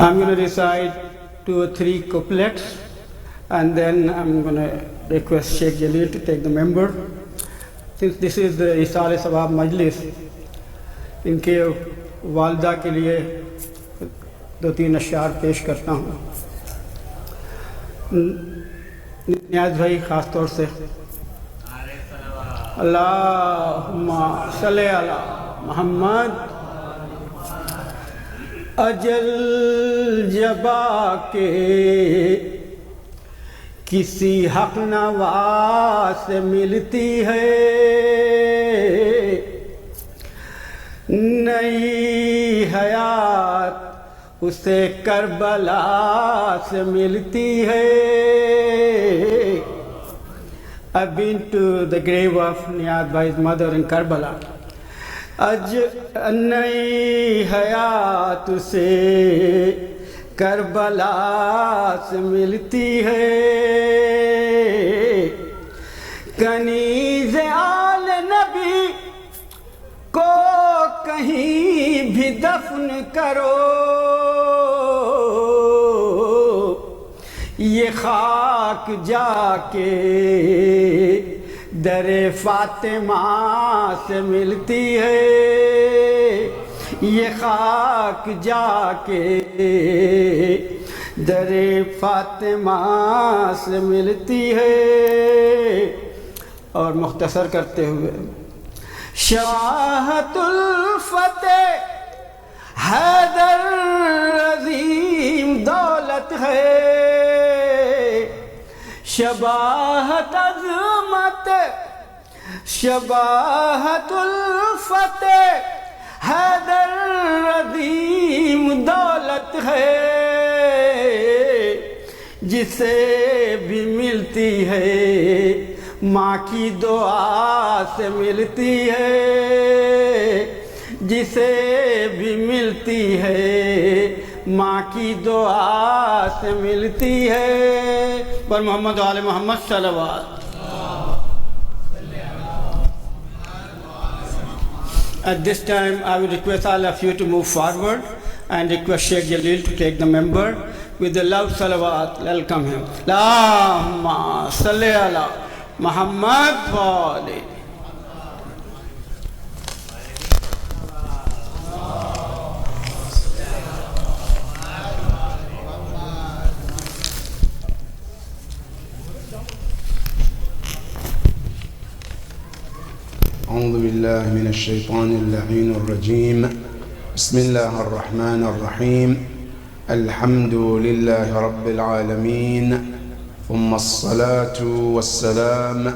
I'm going to recite 2 or 3 couplets, and then I'm going to request Sheikh Jalil to take the member. Since this is the Isal Sawab Majlis, इनके वालदा के लिए 2-3 अशआर पेश करता हूँ. नियाज़ भाई ख़ास तौर से अल्लाहुम्मा सल्ली अला मोहम्मद. अजल जबा के किसी हक नवा से मिलती है, नई हयात उसे करबला से मिलती है. I've been to the grave of Niyaz Bhai's mother in Karbala. नई हयात उसे करबला से मिलती है, कनीज़ आल नबी को कहीं भी दफन करो, ये खाक जाके दरे फातिमा से मिलती है, ये खाक जाके दरे फातिमा से मिलती है. और मुख्तसर करते हुए शवाहतुल फतेह हैदर अज़ीम दौलत है, शबाहत अज़मत शबाहतुल फतेह हैदर अज़ीम दौलत है, जिसे भी मिलती है माँ की दुआ से मिलती है, जिसे भी मिलती है माँ की दुआ से मिलती है. पर मोहम्मद वाले मोहम्मद सल्लल्लाहु. At this time, I will request all of you to move forward and request Sheikh Jalil to take the member. With the love salawat, welcome him. Allahumma salli ala Muhammad wa ali. أعوذ بالله من الشيطان اللعين الرجيم. بسم الله الرحمن الرحيم. الحمد لله رب العالمين، ثم الصلاة والسلام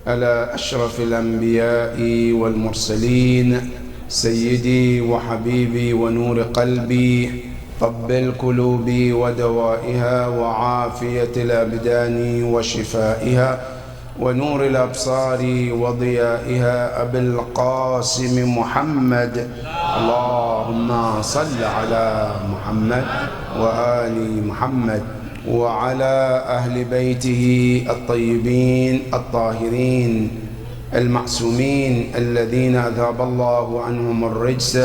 على أشرف الأنبياء والمرسلين، سيدي وحبيبي ونور قلبي، طب القلوب ودوائها وعافية الأبدان وشفائها ونور الأبصار وضيائها، أبي القاسم محمد. اللهم صل على محمد وآل محمد وعلى أهل بيته الطيبين الطاهرين المعصومين الذين أذهب الله عنهم الرجس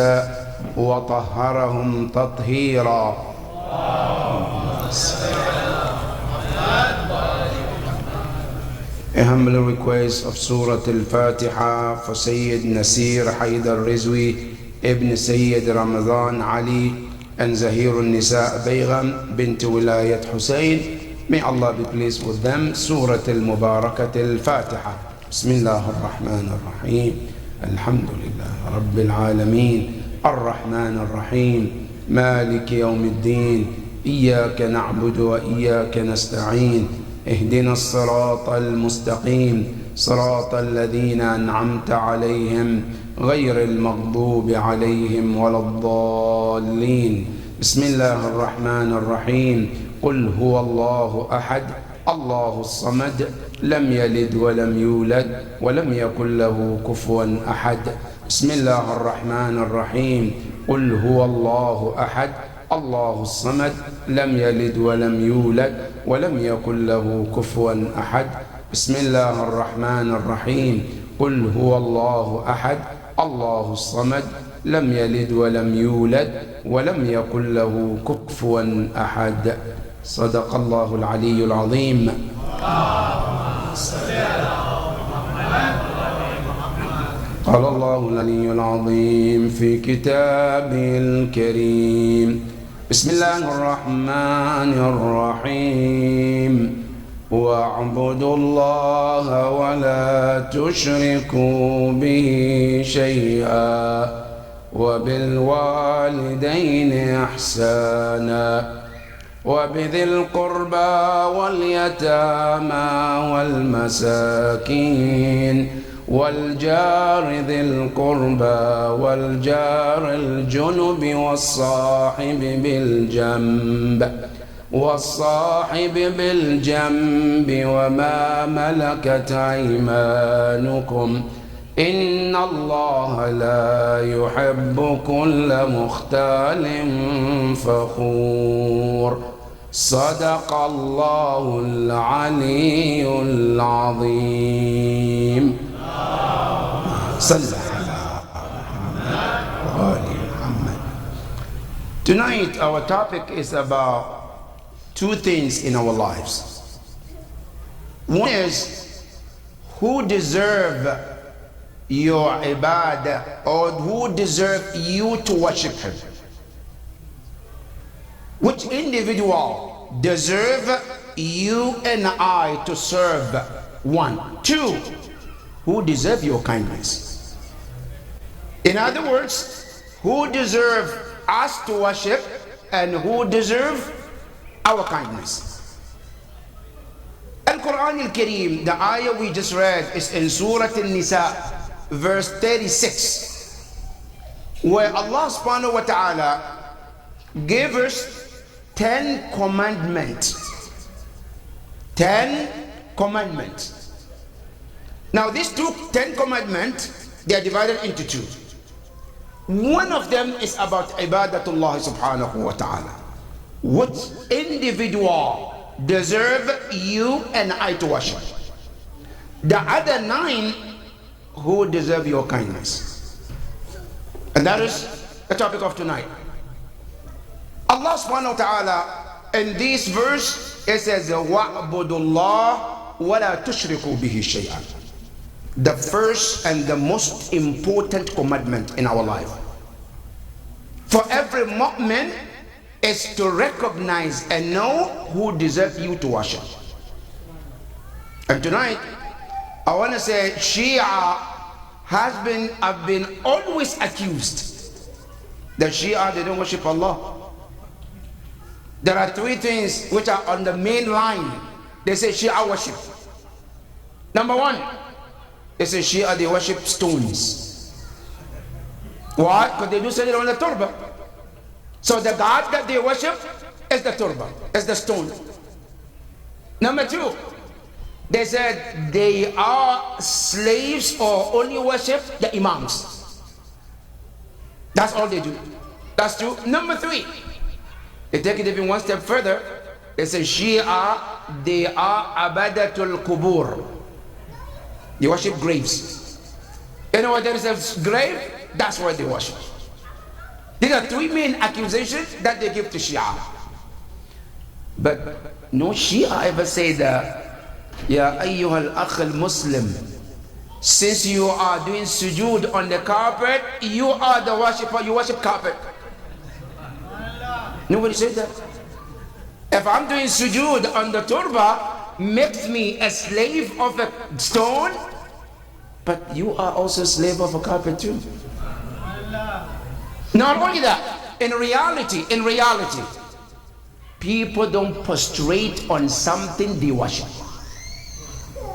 وطهرهم تطهيرا. A humble request of Surah Al-Fatiha for Sayyid Nasir Haidar Rizwi Ibn Sayyid Ramadan Ali and Zahir al-Nisa Baygham bint Wilayat Hussein. May Allah be pleased with them. Surah Al-Mubarakat Al-Fatiha. Bismillah ar-Rahman ar-Rahim. Alhamdulillah Rabbil Alameen. Ar-Rahman ar-Rahim. Malik Yawm al-Din. Iyaka na'budu wa iyaka nasta'een. اهدنا الصراط المستقيم صراط الذين أنعمت عليهم غير المغضوب عليهم ولا الضالين. بسم الله الرحمن الرحيم. قل هو الله أحد الله الصمد لم يلد ولم يولد ولم يكن له كفوا أحد. بسم الله الرحمن الرحيم. قل هو الله أحد الله الصمد لم يلد ولم يولد ولم يكن له كفوا أحد. بسم الله الرحمن الرحيم قل هو الله أحد الله الصمد لم يلد ولم يولد ولم يكن له كفوا أحد صدق الله العلي العظيم. قال الله العلي العظيم في كتابه الكريم بسم الله الرحمن الرحيم واعبدوا الله ولا تشركوا به شيئا وبالوالدين إحسانا وبذي القربى واليتامى والمساكين والجار ذي القربى والجار الجنب والصاحب بالجنب وما ملكت أيمانكم إن الله لا يحب كل مختال فخور صدق الله العلي العظيم. صلى على محمد. Tonight our topic is about two things in our lives. One is who deserve your ibadah, or who deserve you to worship him. Which individual deserve you and I to serve? One. Two, who deserve your kindness? In other words, who deserve us to worship and who deserve our kindness? Al-Quran al-Kareem, the ayah we just read, is in Surah An-Nisa, verse 36, where Allah subhanahu wa ta'ala gave us 10 commandments. 10 commandments. Now these 10 commandments, they are divided into two. One of them is about ibadatullah subhanahu wa ta'ala. Which individual deserve you and I to worship? The other 9, who deserve your kindness? And that is the topic of tonight. Allah subhanahu wa ta'ala in this verse, it says وَاعْبُدُوا اللَّهَ وَلَا تُشْرِكُوا بِهِ شَيْئًا. The first and the most important commandment in our life for every mu'min is to recognize and know who deserves you to worship. And tonight I want to say Shia have been always accused that Shia, they don't worship Allah. There are 3 things which are on the main line. They say Shia worship. Number 1, they say Shia, they worship stones. Why? Because they do say it on the turba. So the God that they worship is the turba, is the stone. Number 2, they said they are slaves or only worship the imams. That's all they do. That's 2. Number 3, they take it even one step further. They say Shia, they are abadatul kubur. They worship graves. You know what there is a grave? That's what they worship. These are 3 main accusations that they give to Shia. But no Shia ever say that, Ya ayyuhal akh al-Muslim, since you are doing sujood on the carpet, you are the worshipper, you worship carpet. Nobody said that. If I'm doing sujood on the turba, makes me a slave of a stone, but you are also a slave of a carpet too. Not only that, in reality, people don't prostrate on something they worship.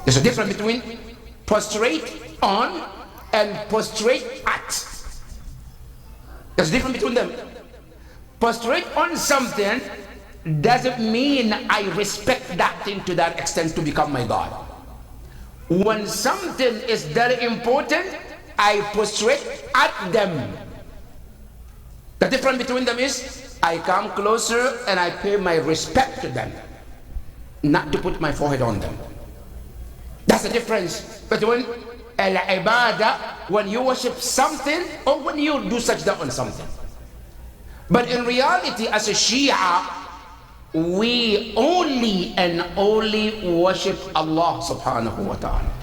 There's a difference between prostrate on and prostrate at. There's a difference between them. Prostrate on something doesn't mean I respect that thing to that extent to become my God. When something is very important, I prostrate at them. The difference between them is I come closer and I pay my respect to them, not to put my forehead on them. That's the difference between al-ibadah, when you worship something, or when you do sajda on something. But in reality, as a Shia, we only and only worship Allah subhanahu wa ta'ala.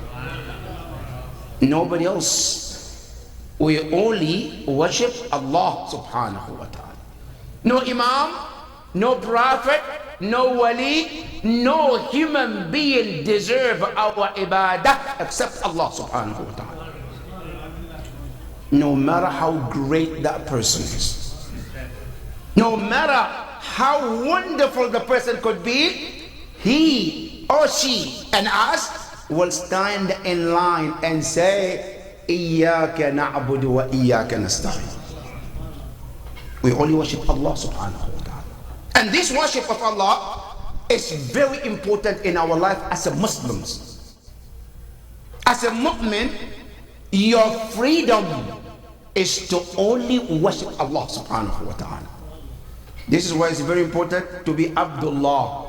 Nobody else. We only worship Allah subhanahu wa ta'ala. No imam, no prophet, no wali, no human being deserve our ibadah except Allah subhanahu wa ta'ala. No matter how great that person is, no matter how wonderful the person could be, he or she and us will stand in line and say, Iyyaka na'budu wa iyyaka nasta'in. We only worship Allah subhanahu wa ta'ala. And this worship of Allah is very important in our life as a Muslims. As a mu'min, your freedom is to only worship Allah subhanahu wa ta'ala. This is why it's very important to be Abdullah.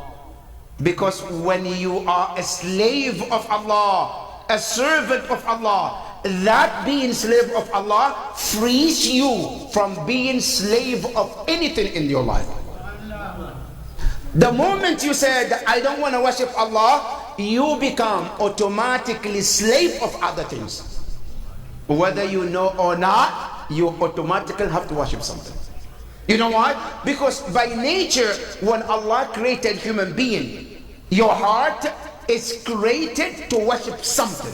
Because when you are a slave of Allah, a servant of Allah, that being slave of Allah frees you from being slave of anything in your life. The moment you said, I don't want to worship Allah, you become automatically slave of other things. Whether you know or not, you automatically have to worship something. You know why? Because by nature, when Allah created human being, your heart is created to worship something.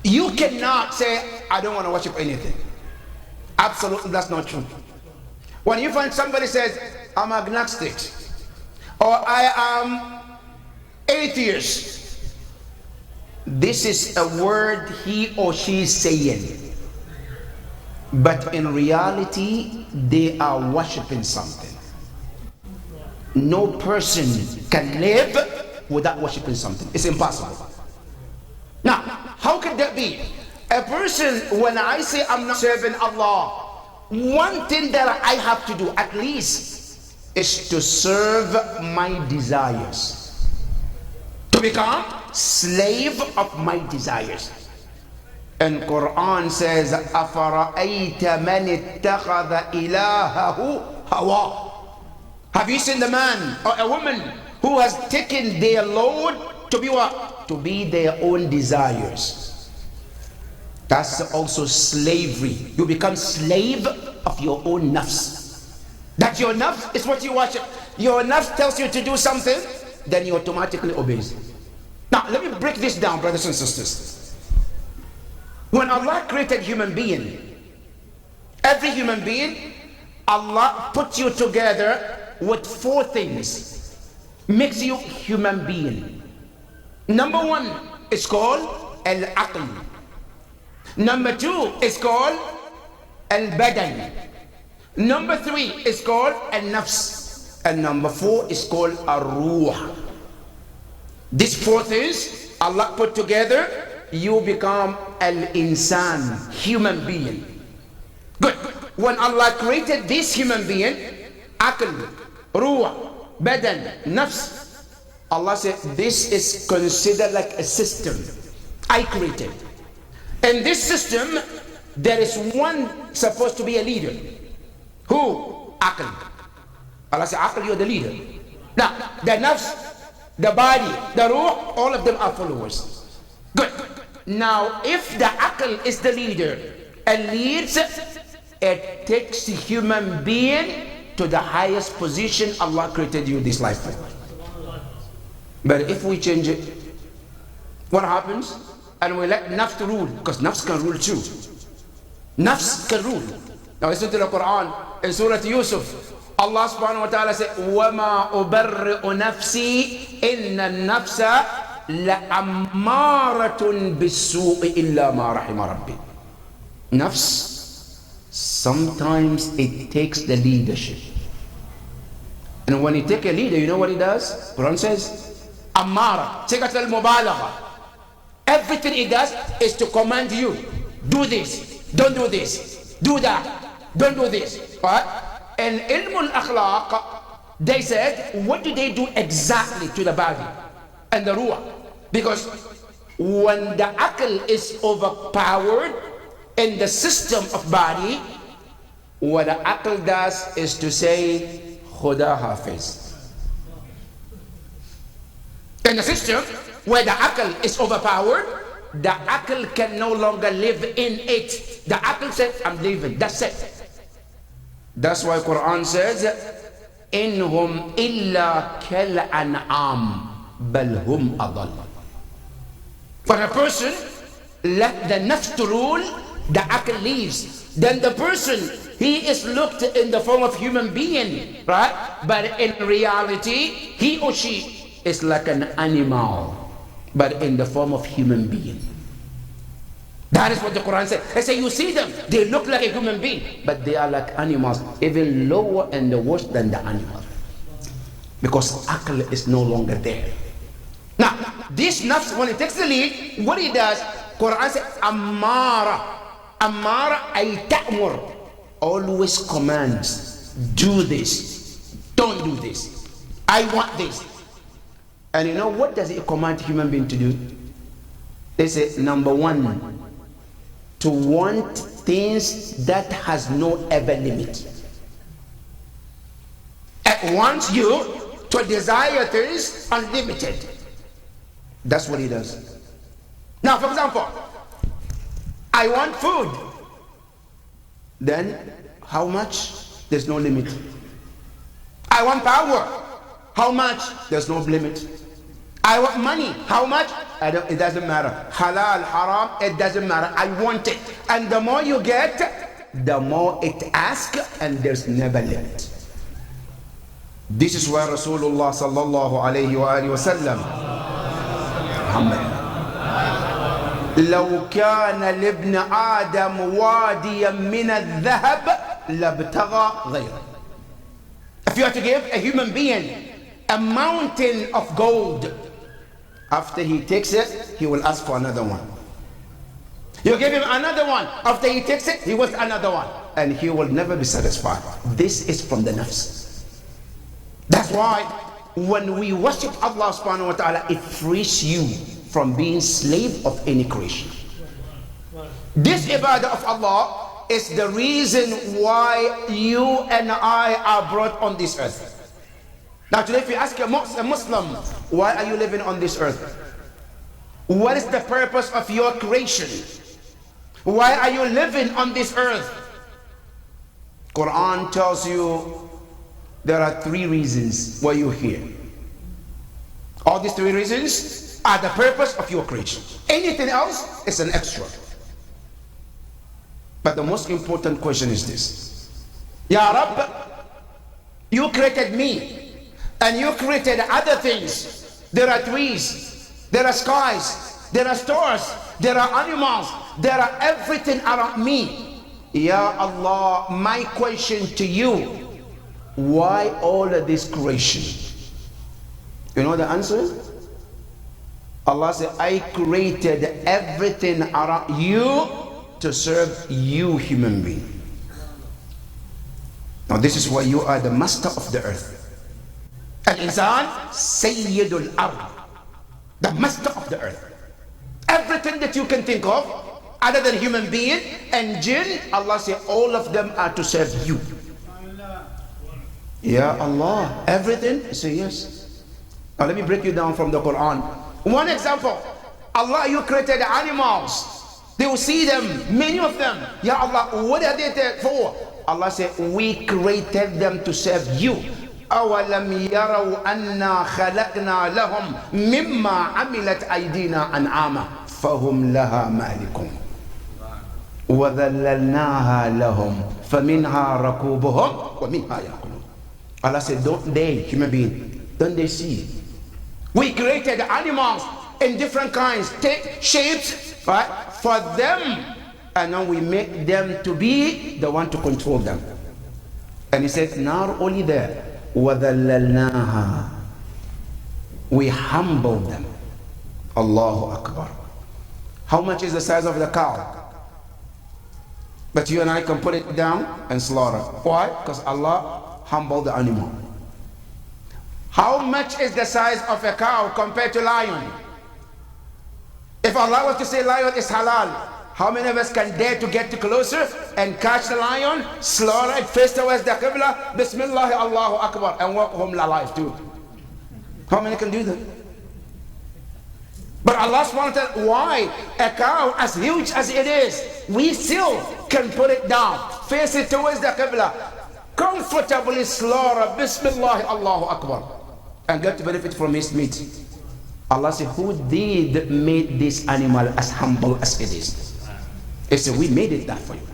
You cannot say, I don't want to worship anything. Absolutely, that's not true. When you find somebody says, I'm agnostic, or I am atheist, this is a word he or she is saying. But in reality, they are worshiping something. No person can live without worshiping something. It's impossible. Now, how could that be? A person, when I say I'm not serving Allah, one thing that I have to do at least is to serve my desires, to become slave of my desires. And Quran says, أَفَرَأَيْتَ مَنِ اتَّخَذَ إِلَهَهُ هَوَى. Have you seen the man or a woman who has taken their Lord to be what? To be their own desires. That's also slavery. You become slave of your own nafs. That your nafs is what you worship. Your nafs tells you to do something, then you automatically obeys. Now, let me break this down, brothers and sisters. When Allah created human being, every human being, Allah put you together with four things, makes you human being. Number one is called al-aql. Number two is called al-badan. Number three is called al-nafs. And number four is called al-ruh. These four things Allah put together, you become al-insan, human being. Good. When Allah created this human being, aql, ruh, badan, nafs, Allah said this is considered like a system I created. In this system, there is one supposed to be a leader. Who? Aql. Allah said, aql, you're the leader. Now, the nafs, the body, the ruh, all of them are followers. Good. Now, if the aql is the leader and leads, it takes the human being to the highest position Allah created you this life for. But if we change it, what happens? And we let nafs to rule, because nafs can rule too. Nafs can rule. Now listen to the Quran in Surah Yusuf. Allah subhanahu wa ta'ala said, وَمَا أُبَرِّئُ نَفْسِي إِنَّ النَّفْسَ لَأَمَّارَةٌ بِالسُّوءِ إِلَّا مَا رَحِمَ رَبِّي. Nafs, sometimes it takes the leadership. And when you take a leader, you know what he does? Quran says, Ammara, sigat al-mubalagha. Everything he does is to command you. Do this, don't do this, do that, don't do this. Right? And ilm al-akhlaq, they said, what do they do exactly to the body and the ruh? Because when the aql is overpowered in the system of body, what the aql does is to say, Khuda Hafiz. In the system where the aql is overpowered, the aql can no longer live in it. The aql said, I'm leaving, that's it. That's why Quran says, Inhum illa kal an'am bal hum adall. When a person let the nafs to rule, the aql leaves. Then the person, he is looked in the form of human being, right? But in reality, he or she is like an animal, but in the form of human being. That is what the Quran said. They say, you see them, they look like a human being, but they are like animals, even lower and worse than the animal. Because aql is no longer there. Now, this nafs, when it takes the lead, what it does, Quran says, Ammara. Ammara ay ta'mur. Always commands, do this, don't do this, I want this. And you know what does it command human being to do? They say, number one, to want things that has no ever limit. It wants you to desire things unlimited. That's what he does. Now, for example, I want food. Then, how much? There's no limit. I want power. How much? There's no limit. I want money. How much? It doesn't matter. Halal, haram, it doesn't matter. I want it. And the more you get, the more it asks, and there's never limit. This is why Rasulullah sallallahu alayhi wa alihi wa sallam, Muhammad, لو كان لابن آدم واديا من الذهب لابتغى غيره. If you are to give a human being a mountain of gold, after he takes it, he will ask for another one. You give him another one. After he takes it, he wants another one. And he will never be satisfied. This is from the nafs. That's why when we worship Allah subhanahu wa ta'ala, it frees you from being slave of any creation. This ibadah of Allah is the reason why you and I are brought on this earth. Now today, if you ask a Muslim, why are you living on this earth? What is the purpose of your creation? Why are you living on this earth? Quran tells you there are 3 reasons why you're here. All these 3 reasons are the purpose of your creation. Anything else is an extra. But the most important question is this. Ya Rabb, you created me. And you created other things. There are trees, there are skies, there are stars, there are animals, there are everything around me. Ya Allah, my question to you, why all of this creation? You know the answer? Allah said, I created everything around you to serve you, human being. Now this is why you are the master of the earth. Al-Insan Sayyidul Ard, the master of the earth. Everything that you can think of, other than human being and jinn, Allah said all of them are to serve you. Ya Allah, everything? You say yes. Now let me break you down from the Quran. One example, Allah, you created animals. They will see them, many of them. Ya Allah, what are they there for? Allah said, we created them to serve you. أَوَلَمْ يَرَوْا أَنَّا خَلَقْنَا لَهُمْ مِمَّا عَمِلَتْ أَيْدِينَا أَنْعَامًا فَهُمْ لَهَا مَالِكُونَ وَذَلَّلْنَاهَا لَهُمْ فَمِنْهَا رَكُوبُهُمْ وَمِنْهَا يَأْكُلُونَ. Allah said, don't they, human being, don't they see? We created animals in different kinds, shapes, right, for them, and now we make them to be the one to control them. And he said, not only that, وَذَلَّلْنَاهَا, we humbled them. Allahu Akbar. How much is the size of the cow? But you and I can put it down and slaughter. Why? Because Allah humbled the animal. How much is the size of a cow compared to lion? If Allah was to say lion is halal, how many of us can dare to get closer and catch the lion, slaughter it, face towards the Qibla, Bismillah, Allahu Akbar, and walk home alive too? How many can do that? But Allah subhanahu wa ta'ala, why? A cow as huge as it is, we still can put it down, face it towards the Qibla, comfortably slaughter, Bismillah, Allahu Akbar, and get to benefit from his meat. Allah said, who did make this animal as humble as it is? He said, we made it that for you.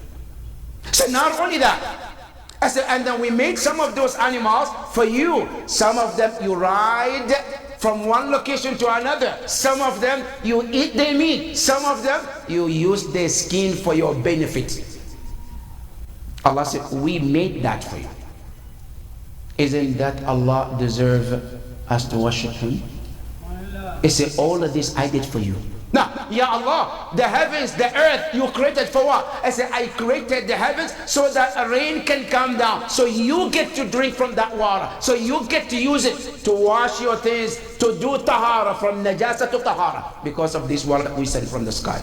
So not only that, I said, and then we made some of those animals for you. Some of them you ride from one location to another. Some of them you eat their meat. Some of them you use their skin for your benefit. Allah said, we made that for you. Isn't that Allah deserve us to worship Him? He said, all of this I did for you. Now, Ya Allah, the heavens, the earth, you created for what? I said, I created the heavens so that a rain can come down. So you get to drink from that water. So you get to use it to wash your things, to do tahara, from najasa to tahara, because of this water that we sent from the sky.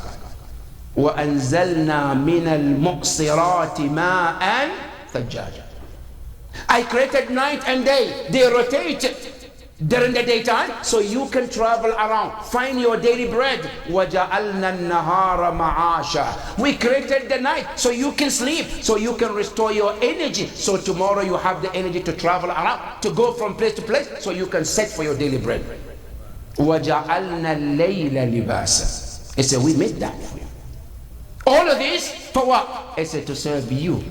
وَأَنزَلْنَا مِنَ الْمُقْصِرَاتِ مَاءً ثَجَّاجًا. I created night and day. They rotate during the daytime, so you can travel around, find your daily bread. وَجَعَلْنَا النَّهَارَ مَعَاشًا. We created the night so you can sleep, so you can restore your energy, so tomorrow you have the energy to travel around, to go from place to place, so you can set for your daily bread. وَجَعَلْنَا اللَّيْلَ لِبَاسًا. He said, we made that for you. All of this for what? He said, to serve you.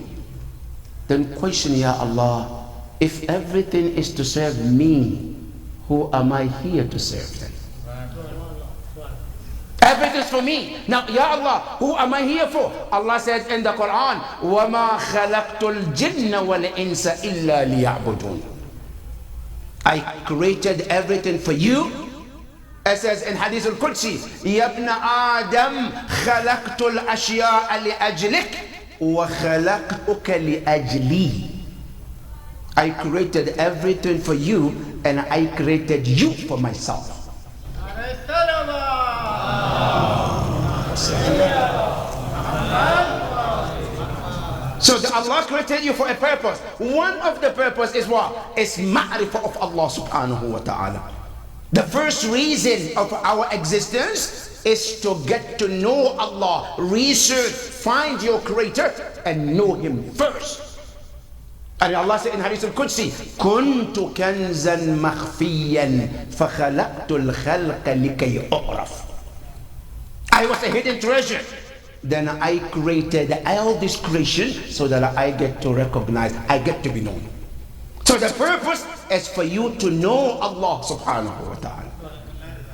Then question, Ya Allah, if everything is to serve me, who am I here to serve then? Everything's for me. Now, Ya Allah, who am I here for? Allah said in the Quran, وَمَا خَلَقْتُ الْجِنَّ وَالْإِنسَ إِلَّا لِيَعْبُدُونَ. I created everything for you. It says in Hadith al-Qudsi, يَا ابْنَ آدَمْ خَلَقْتُ الْأَشْيَاءَ لِأَجْلِكَ وَخَلَقْتُكَ لِأَجْلِي. I created everything for you, and I created you for myself. So Allah created you for a purpose. One of the purpose is what? Is ma'rifah of Allah subhanahu wa ta'ala. The first reason of our existence is to get to know Allah. Research, find your creator and know Him first. And Allah said in Hadith al-Qudsi, كُنْتُ كَنْزًا مَخْفِيًّا فَخَلَقْتُ الْخَلْقَ لِكَيْ أُعْرَفْ. I was a hidden treasure. Then I created all this creation so that I get to recognize, I get to be known. So the purpose is for you to know Allah subhanahu wa ta'ala.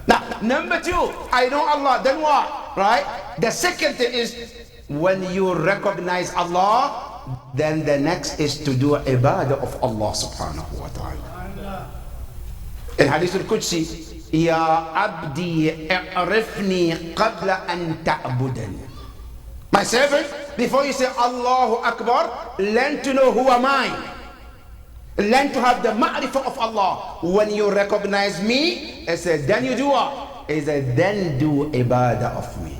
Now, number two, I know Allah, then what? Right? The second thing is, when you recognize Allah, then the next is to do ibadah of Allah subhanahu wa ta'ala. In Hadith al-Qudsi, Ya abdi i'rifni qabla an ta'budani. My servant, before you say Allahu Akbar, learn to know who am I. Learn to have the ma'rifah of Allah. When you recognize me, I said, then you do what? He said, then do ibadah of me.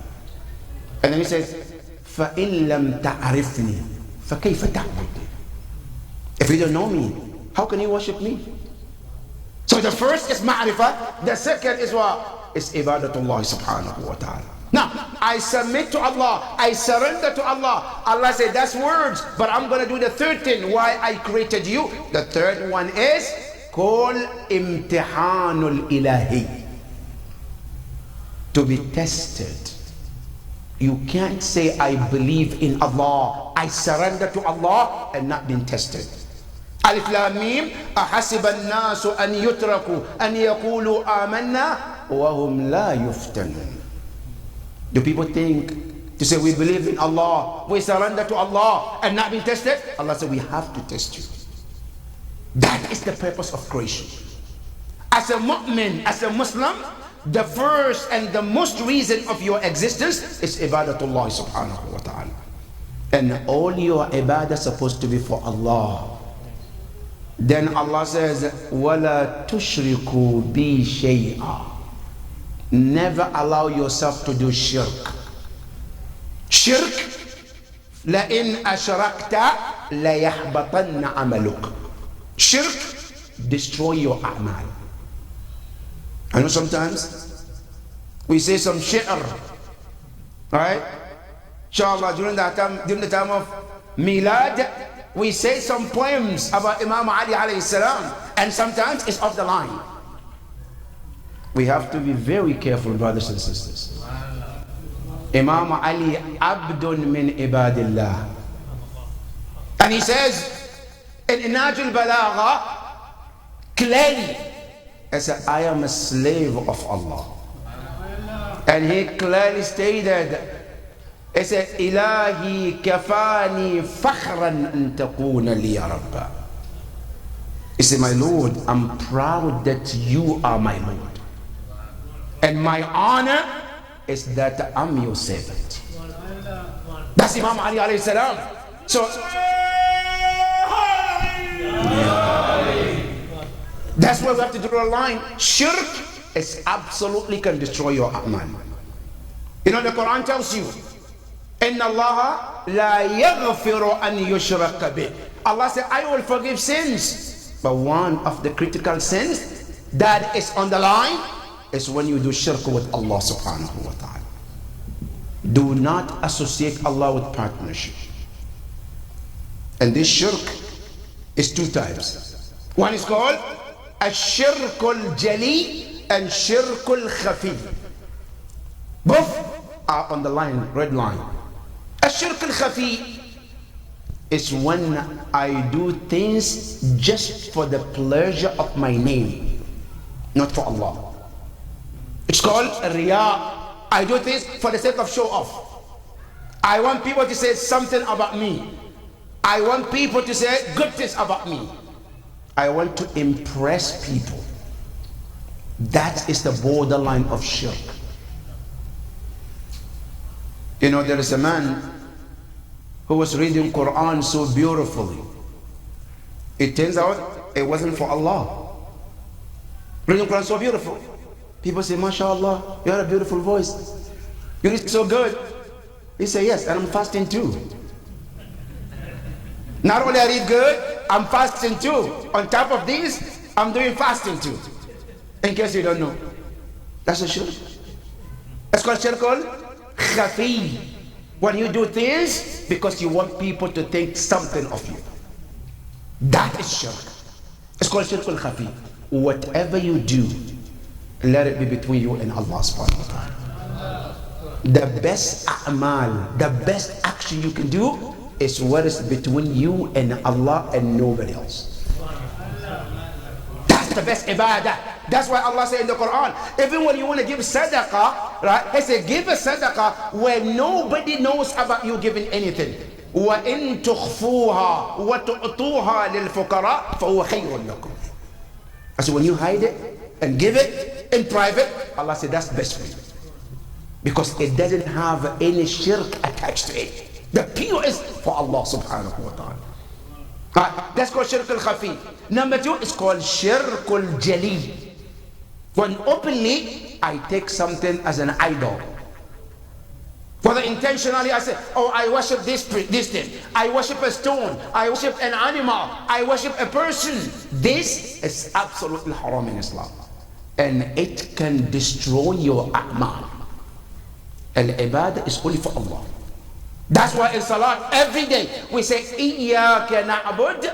And then he says, فَإِن لَمْ تَعْرِفْنِي فَكَيْفَ تَعْبُدْنِي. If you don't know me, how can you worship me? So the first is ma'rifah. The second is what? Is ibadatullah subhanahu wa ta'ala. Now, I submit to Allah. I surrender to Allah. Allah said, that's words. But I'm going to do the third thing. Why I created you. The third one is called imtihanul ilahi. To be tested. You can't say, I believe in Allah, I surrender to Allah, and not being tested. Alif Lam Mim, أحسب الناس أن يتركوا أن يقولوا آمنا وهم لا يفتنون. Do people think to say we believe in Allah, we surrender to Allah, and not being tested? Allah said, we have to test you. That is the purpose of creation. As a mu'min, as a Muslim, the first and the most reason of your existence is ibadatullah subhanahu wa ta'ala. And all your ibadah is supposed to be for Allah. Then Allah says, وَلَا تُشْرِكُوا بِي شَيْئًا. never allow yourself to do shirk. Shirk, لَإِنْ أَشْرَكْتَ لَيَحْبَطَنَّ عَمَلُكَ. Shirk, destroy your a'mal. I know sometimes we say some shi'r, right? Inshallah, during the time of Milad, we say some poems about Imam Ali alayhi salam, and sometimes it's off the line. We have to be very careful, brothers and sisters. Imam Ali abdun min ibadillah, and he says in Nahj al-Balagha clearly, he said, I am a slave of Allah. And he clearly stated, he said, Ilahi kafani fakhran an takuna li rabba. He said, my Lord, I'm proud that you are my Lord, and my honor is that I'm your servant. That's Imam Ali alayhi salam. So that's why we have to draw a line. Shirk is absolutely can destroy your a'mal. You know, the Quran tells you, Inna Allah la yaghfiru an yushraka bih. Allah said, I will forgive sins. But one of the critical sins that is on the line is when you do shirk with Allah subhanahu wa ta'ala. Do not associate Allah with partnership. And this shirk is two types. One is called ash-shirkul jali and shirkul khafi. Both are on the line, red line. Ash-shirkul khafi is when I do things just for the pleasure of my name, not for Allah. It's called riya. I do things for the sake of show off. I want people to say something about me. I want people to say good things about me. I want to impress people. That is the borderline of shirk. You know, there is a man who was reading Quran so beautifully. It turns out it wasn't for Allah. Reading Quran so beautiful. People say, MashaAllah, you have a beautiful voice. You read so good. He said, yes, and I'm fasting too. Not only I read good, I'm fasting too. On top of this, I'm doing fasting too. In case you don't know. That's a shirk. That's called shirk called khafi. When you do things because you want people to think something of you. That is shirk. It's called shirk al-khafi. Whatever you do, let it be between you and Allah subhanahu wa ta'ala. The best a'mal, the best action you can do is what is between you and Allah and nobody else. That's the best ibadah. That's why Allah said in the Quran, even when you want to give sadaqah, right? He said, give a sadaqah where nobody knows about you giving anything. وَإِن تُخْفُوهَا وَتُؤْتُوهَا لِلْفُقَرَاءِ فَهُوَ خَيْرٌ لَكُمْ. So when you hide it and give it in private, Allah said that's best for you, because it doesn't have any shirk attached to it. The pure is for Allah subhanahu wa ta'ala. That's called shirk al-khafi. Number two is called shirk al-jali. When openly I take something as an idol. Whether intentionally I say, oh, I worship this thing, I worship a stone, I worship an animal, I worship a person. This is absolutely haram in Islam. And it can destroy your a'mal. Al-ibadah is only for Allah. That's why in salat every day we say, Iyyaka na'bud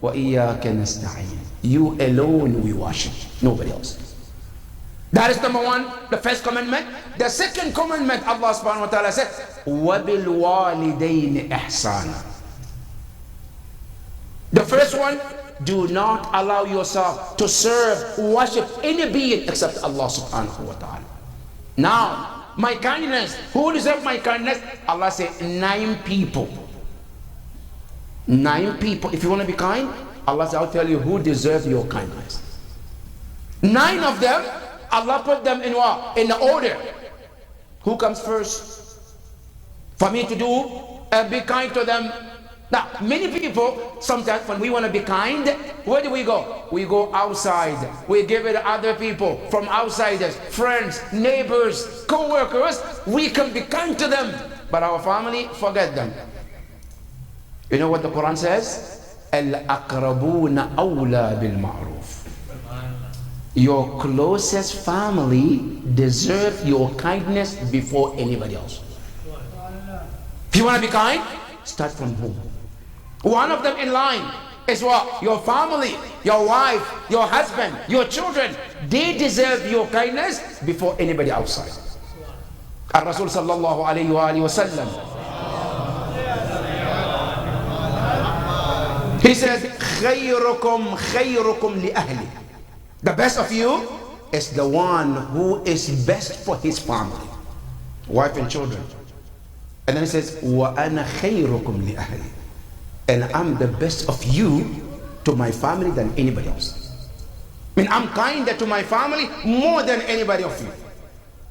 wa iyyaka nasta'in. You alone we worship, nobody else. That is number one, the first commandment. The second commandment, Allah subhanahu wa ta'ala said, وَبِالْوَالِدَيْنِ إِحْسَانًا. The first one, do not allow yourself to serve, worship any being except Allah subhanahu wa ta'ala. Now, my kindness, who deserves my kindness? Allah said 9 people. 9 people. If you want to be kind, Allah said, I'll tell you who deserves your kindness. 9 of them, Allah put them in what? In the order. Who comes first? For me to do and be kind to them Now, many people, sometimes when we want to be kind, where do we go? We go outside. We give it to other people, from outsiders, friends, neighbors, co-workers. We can be kind to them. But our family, forget them. You know what the Quran says? Al-aqrabuna awla bil-ma'ruf. Your closest family deserve your kindness before anybody else. If you want to be kind, start from home. One of them in line is what? Your family, your wife, your husband, your children. They deserve your kindness before anybody outside. Al-Rasul sallallahu alayhi wa sallam, he said, خيركم خيركم لأهلي. The best of you is the one who is best for his family, wife and children. And then he says, وأنا خيركم لأهلي. And I'm the best of you to my family than anybody else. I mean, I'm kinder to my family more than anybody of you.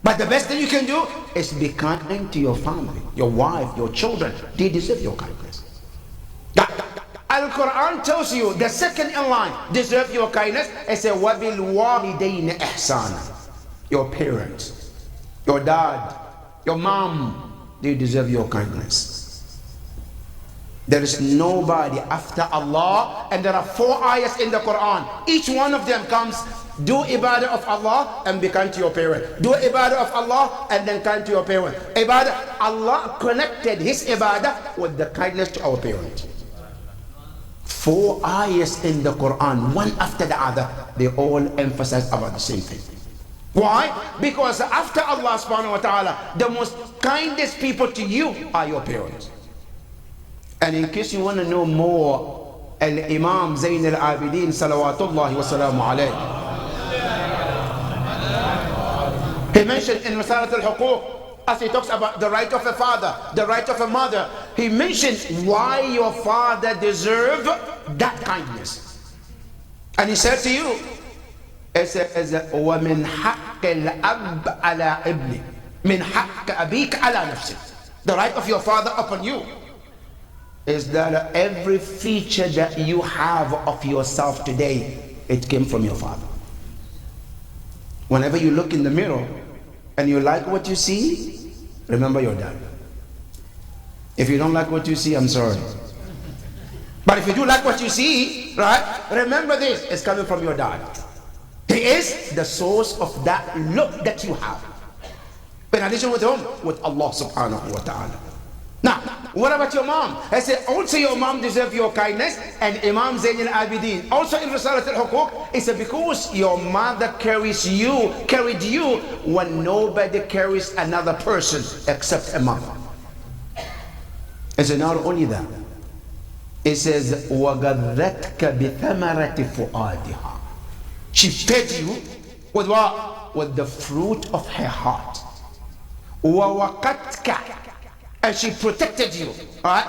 But the best thing you can do is be kind to your family, your wife, your children. They deserve your kindness. Al-Quran tells you the second in line deserve your kindness. It says, وَبِالْوَالِدَيْنِ إِحْسَانًا. Your parents, your dad, your mom, they deserve your kindness. There is nobody after Allah, and there are 4 ayahs in the Quran. Each one of them comes, do ibadah of Allah and be kind to your parent. Do ibadah of Allah and then kind to your parent. Ibadah, Allah connected his ibadah with the kindness to our parent. 4 ayahs in the Quran, one after the other, they all emphasize about the same thing. Why? Because after Allah subhanahu wa ta'ala, the most kindest people to you are your parents. And in case you want to know more, Al-Imam Zayn al-Abidin salawatullahi wa salamu alayhi, he mentioned in Risalat al-Huquq, as he talks about the right of a father, the right of a mother, he mentioned why your father deserves that kindness. And he said to you, it says, وَمِنْ حَقِّ الْأَبْ عَلَىٰ إِبْنِ مِنْ حَقِّ أَبِيكَ عَلَىٰ نَفْسِكَ. The right of your father upon you is that every feature that you have of yourself today, it came from your father. Whenever you look in the mirror and you like what you see, remember your dad. If you don't like what you see, I'm sorry. But if you do like what you see, right, remember this, it's coming from your dad. He is the source of that look that you have. In addition with whom? With Allah subhanahu wa ta'ala. Now, what about your mom? I said also your mom deserves your kindness. And Imam Zayn al-Abidin, also in Risalat al-Huquq, it said because your mother carried you when nobody carries another person except a mother. It said not only that, it says وَغَذَّتْكَ بِثَمَرَةِ فُؤَادِهَا. She fed you with what? With the fruit of her heart. وَوَقَتْكَ. And she protected you. Alright?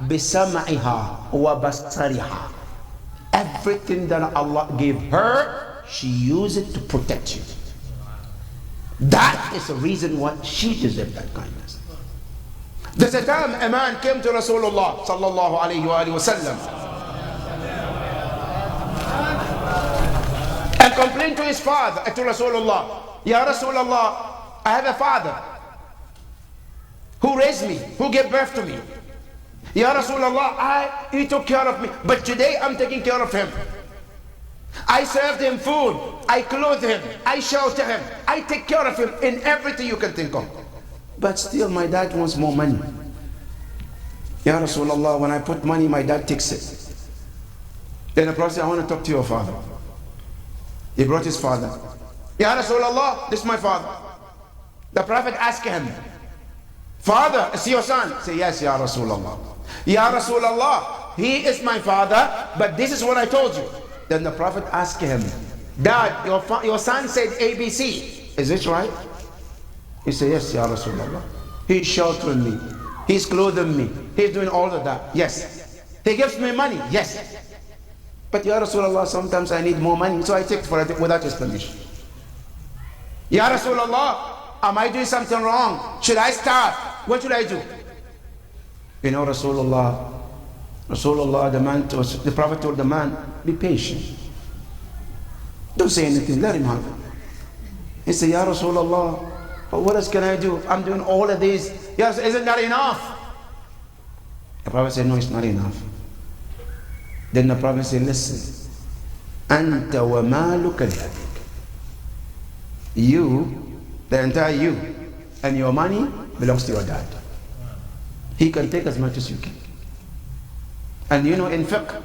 بِسَمَعِهَا وَبَصَرِهَا. Everything that Allah gave her, she used it to protect you. That is the reason why she deserved that kindness. There's a time a man came to Rasulullah sallallahu alayhi wa sallam and complained to his father, to Rasulullah, Ya Rasulullah, I have a father who raised me, who gave birth to me. Ya Rasulullah, he took care of me, but today I'm taking care of him. I served him food, I clothe him, I shelter him, I take care of him in everything you can think of. But still my dad wants more money. Ya Rasulullah, when I put money, my dad takes it. Then the Prophet said, I want to talk to your father. He brought his father. Ya Rasulullah, this is my father. The Prophet asked him, Father, is he your son? Say, yes, Ya Rasulullah. Ya Rasulullah, he is my father, but this is what I told you. Then the Prophet asked him, Dad, your son said ABC. Is it right? He said, yes, Ya Rasulullah. He's sheltering me. He's clothing me. He's doing all of that. Yes. He gives me money. Yes. But Ya Rasulullah, sometimes I need more money, so I take for it without his permission. Ya Rasulullah, am I doing something wrong? Should I starve? What should I do? You know, Rasulullah, Rasulullah, the Prophet told the man, be patient. Don't say anything, let him have it. He said, Ya Rasulullah, but what else can I do? I'm doing all of these. Yes, isn't that enough? The Prophet said, no, it's not enough. Then the Prophet said, listen, Anta wa maluka liabik. You, the entire you, and your money belongs to your dad. He can take as much as you can. And you know, in fiqh,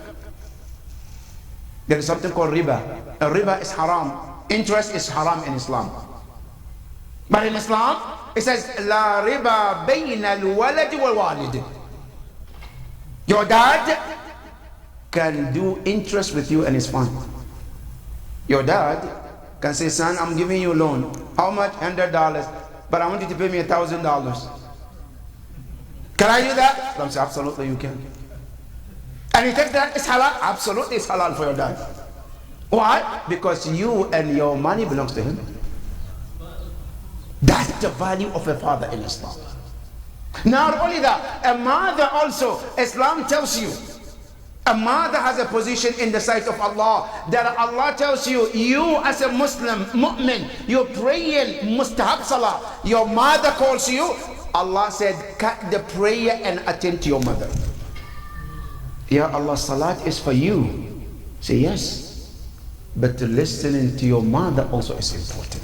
there is something called riba. A riba is haram. Interest is haram in Islam. But in Islam, it says, La riba bayna al-walad wal-walid. Your dad can do interest with you and it's fine. Your dad can say, son, I'm giving you a loan. How much? $100. But I want you to pay me $1,000. Can I do that? I'm saying, absolutely you can. And he takes that, it's halal? Absolutely it's halal for your dad. Why? Because you and your money belongs to him. That's the value of a father in Islam. Not only that, a mother also, Islam tells you, a mother has a position in the sight of Allah, that Allah tells you, you as a Muslim, mu'min, you're praying mustahab salah, your mother calls you, Allah said, cut the prayer and attend to your mother. Ya Allah, salat is for you. Say yes, but listening to your mother also is important.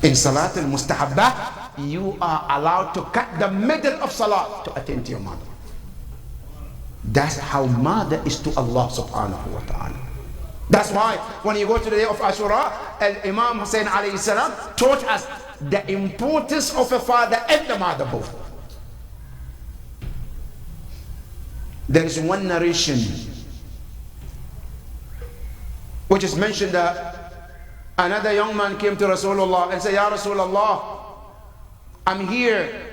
In salat al-mustahabbah, you are allowed to cut the middle of salat to attend to your mother. That's how mother is to Allah subhanahu wa ta'ala. That's why when you go to the day of Ashura, Imam Hussein alayhi salam taught us the importance of a father and the mother both. There is one narration which is mentioned that another young man came to Rasulullah and said, Ya Rasulullah, I'm here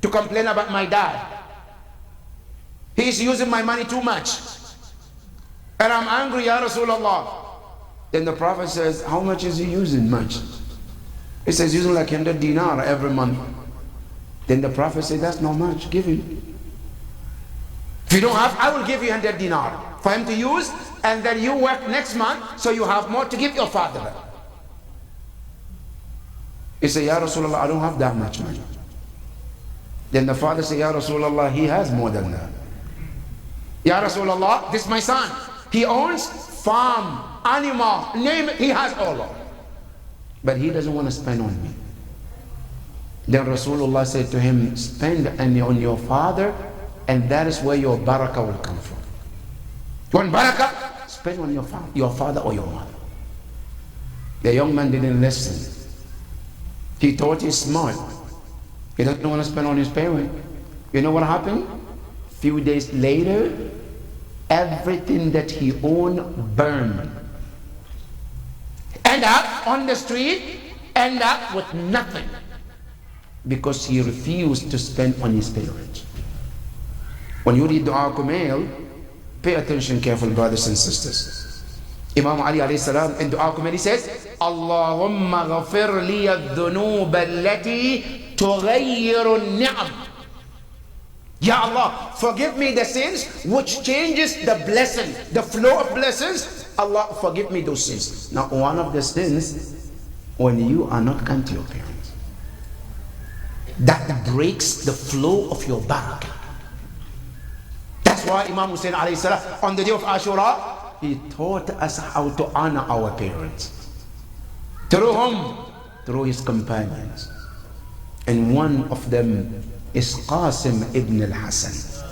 to complain about my dad. He's using my money too much. And I'm angry, Ya Rasulullah. Then the Prophet says, how much is he using? Much. He says, using like 100 dinar every month. Then the Prophet said, that's not much, give him. If you don't have, I will give you 100 dinar for him to use, and then you work next month so you have more to give your father. He said, Ya Rasulullah, I don't have that much money. Then the father said, Ya Rasulullah, he has more than that. Ya Rasulullah, this is my son. He owns farm, animal, name it, he has all of it. But he doesn't want to spend on me. Then Rasulullah said to him, spend on your father, and that is where your barakah will come from. You want barakah? Spend on your father or your mother. The young man didn't listen. He thought he's smart. He doesn't want to spend on his parent. You know what happened? Few days later, everything that he owned burned. End up on the street, end up with nothing. Because he refused to spend on his parents. When you read Dua Kumail, pay attention careful, brothers and sisters. Imam Ali alayhi salam in Dua Kumail, he says, Allahumma ghafir li al-dhunub allati tughayyiru al-ni'am. Ya Allah, forgive me the sins which changes the blessing, the flow of blessings. Allah, forgive me those sins. Now, one of the sins, when you are not kind to your parents, that breaks the flow of your barakah. That's why Imam Hussein alayhi salam, on the day of Ashura, he taught us how to honor our parents. Through whom? Through his companions. And one of them is Qasim ibn al-Hasan.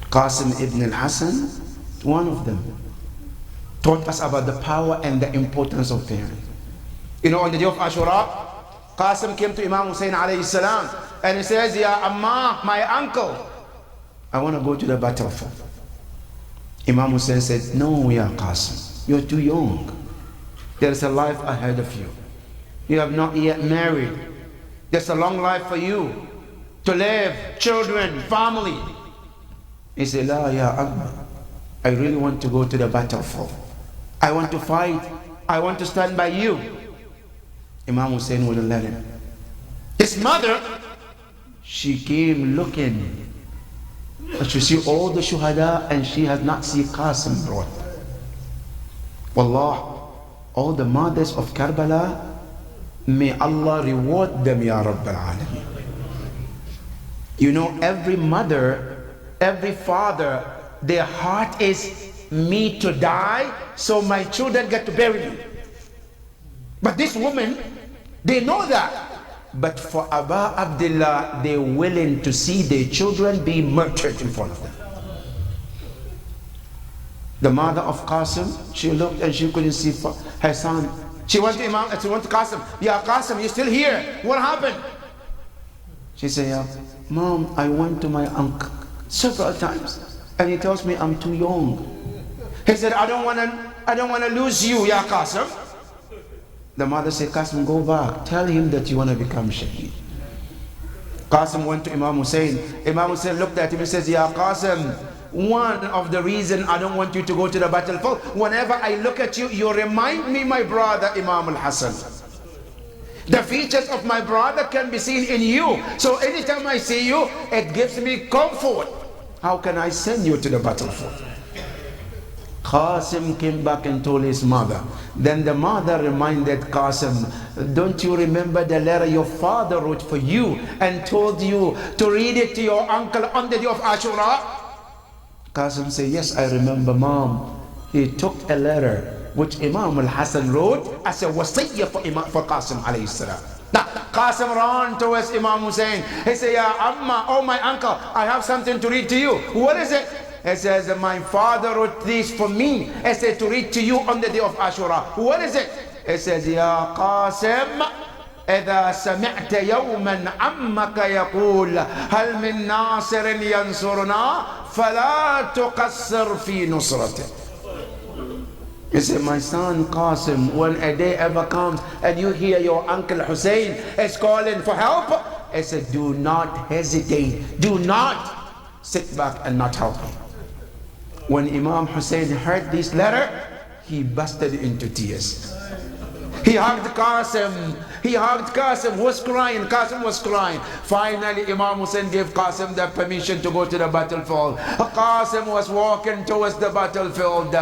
Qasim ibn al-Hasan, one of them, taught us about the power and the importance of parents. You know, on the day of Ashura, Qasim came to Imam Hussein alayhi salam and he says, Ya Amma, my uncle, I want to go to the battlefield. Imam Hussein said, no, Ya Qasim, you're too young. There's a life ahead of you. You have not yet married. There's a long life for you to live, children, family. He said, La, Ya Amma, I really want to go to the battlefield. I want to fight. I want to stand by you. Imam Hussein wouldn't let him. His mother, she came looking But she see all the shuhada and she has not seen Qasim brought. Wallah, all the mothers of Karbala, may Allah reward them, Ya Rabbil Alameen. You know, every mother, every father, their heart is me to die so my children get to bury me. But this woman, they know that. But for Aba Abdullah, they're willing to see their children be murdered in front of them. The mother of Qasim, she looked and she couldn't see her son. She went to Imam, she went to Qasim. Yeah, Qasim, you're still here. What happened? She said, yeah, Mom, I went to my uncle several times and he tells me I'm too young. He said, I don't want to lose you, Ya Qasim. The mother said, Qasim, go back. Tell him that you want to become Shaheed. Qasim went to Imam Hussein. Imam Hussein looked at him and says, Ya Qasim, one of the reasons I don't want you to go to the battlefield, whenever I look at you, you remind me my brother Imam al-Hassan. The features of my brother can be seen in you. So anytime I see you, it gives me comfort. How can I send you to the battlefield? Qasim came back and told his mother. Then the mother reminded Qasim, don't you remember the letter your father wrote for you and told you to read it to your uncle on the day of Ashura? Qasim said, yes, I remember, Mom. He took a letter which Imam al-Hassan wrote as a wasiyah for Qasim alayhi salam. Now, Qasim ran towards Imam Hussein. He said, Ya Amma, oh my uncle, I have something to read to you. What is it? He says, my father wrote this for me. He said to read to you on the day of Ashura. What is it? He says, Ya Qasim, إذا سمعت يوما عمك يقول هل من ناصر ينصرنا فلا تقصر في نصرته. He said, my son Qasim, when a day ever comes and you hear your uncle Hussein is calling for help, he said, do not hesitate, do not sit back and not help him. When Imam Hussein heard this letter, he busted into tears. He hugged Qasim. He hugged Qasim, was crying. Qasim was crying. Finally, Imam Hussein gave Qasim the permission to go to the battlefield. Qasim was walking towards the battlefield.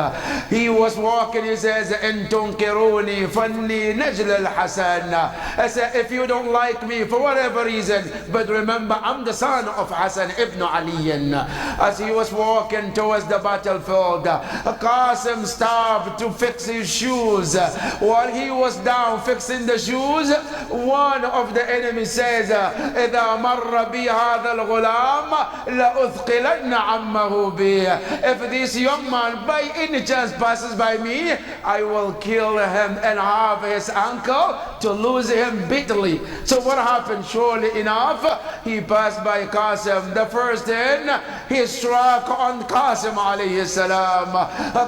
He was walking, he says, إن تنكروني فني نجل الحسن. I said, if you don't like me for whatever reason, but remember, I'm the son of Hassan ibn Ali. As he was walking towards the battlefield, Qasim stopped to fix his shoes. While he was down fixing the shoes, one of the enemies says, إذا مر بي هذا الغلام لأثقلن عمه به. If this young man by any chance passes by me, I will kill him and have his uncle to lose him bitterly. So what happened? Surely enough, he passed by Qasim. The first thing, he struck on Qasim alayhi salam.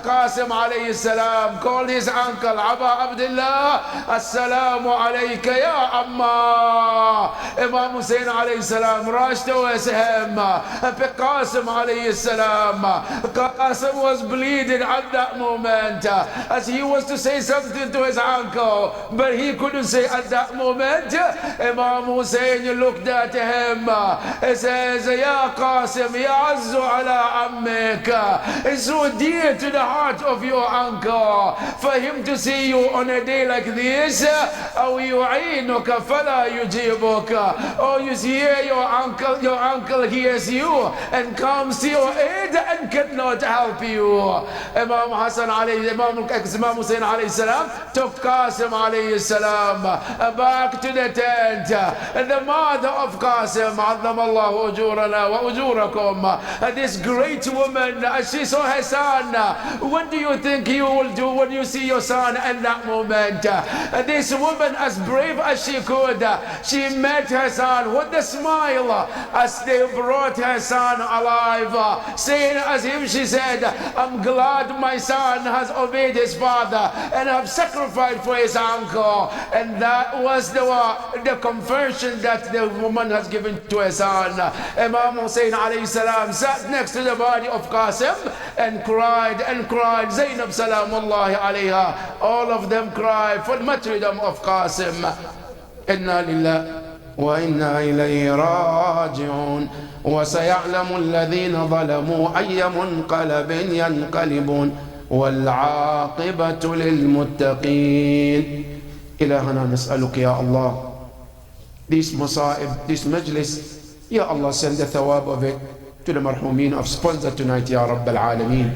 Qasim alayhi salam called his uncle Aba Abdullah, Assalamu alaykum Ya Amma. Imam Hussein alayhi salam rushed towards him and picked Qasim alayhi salam. Qasim was bleeding at that moment as he was to say something to his uncle, but he couldn't say at that moment. Imam Hussein looked at him. He says, Ya Qasim, Ya Azzu ala Ammik. It's so dear to the heart of your uncle for him to see you on a day like this. يعينك فلا يجيبك. Oh, you hear your uncle hears you and comes to your aid and cannot help you. Imam Hussein alayhi salam took Qasim alayhi salam back to the tent. And the mother of Qasim, عظم الله أجورنا وأجوركم, this great woman, she saw her son. What do you think you will do when you see your son in that moment? This woman, as brave as she could, she met her son with a smile as they brought her son alive, saying as if she said, I'm glad my son has obeyed his father and have sacrificed for his uncle. And that was the conversion that the woman has given to her son. Imam Hussein alayhi salam sat next to the body of Qasim and cried and cried. Zainab salamullahi alayha, all of them cried for the martyrdom of Qasim. Inna lillah وإنا إليه راجعون. وسيعلم الذين ظلموا أي منقلب ينقلبون والعاقبة للمتقين. إلهنا نسألك يا الله, this Musa'ib, this majlis, Ya Allah, send the thawab of it to the marhumin of sponsor tonight, Ya Rabbal Alameen.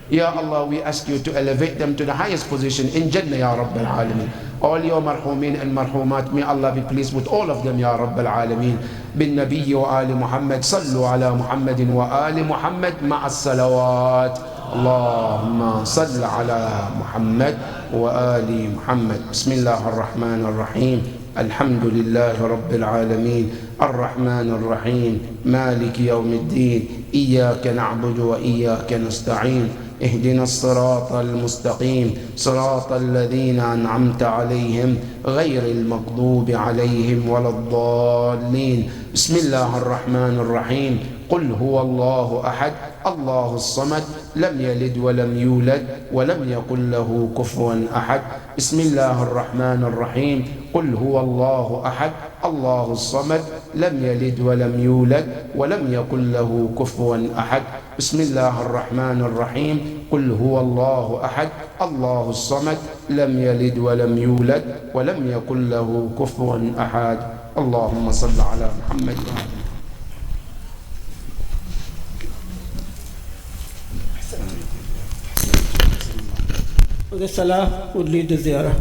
Ya Allah, we ask you to elevate them to the highest position in Jannah, Ya Rabbal Alameen. All your marhumin and marhumat, may Allah be pleased with all of them, Ya Rabbal Alameen. Bin Nabi wa Ali Muhammad, sallu ala Muhammadin wa Ali Muhammad ma'as salawat. Allahumma salli ala Muhammad wa Ali Muhammad. Bismillahir Rahmanir Rahim. الحمد لله رب العالمين الرحمن الرحيم مالك يوم الدين إياك نعبد وإياك نستعين اهدنا الصراط المستقيم صراط الذين أنعمت عليهم غير المغضوب عليهم ولا الضالين. بسم الله الرحمن الرحيم. قل هو الله أحد الله الصمد لم يلد ولم يولد ولم يكن له كفوا أحد. بسم الله الرحمن الرحيم. قل هو الله أحد الله الصمد لم يلد ولم يولد ولم يكن له كفوا أحد. بسم الله الرحمن الرحيم. قل هو الله أحد الله الصمد لم يلد ولم يولد ولم يكن له كفوا أحد. اللهم صل على محمد وعلى The salah would lead the ziyarah.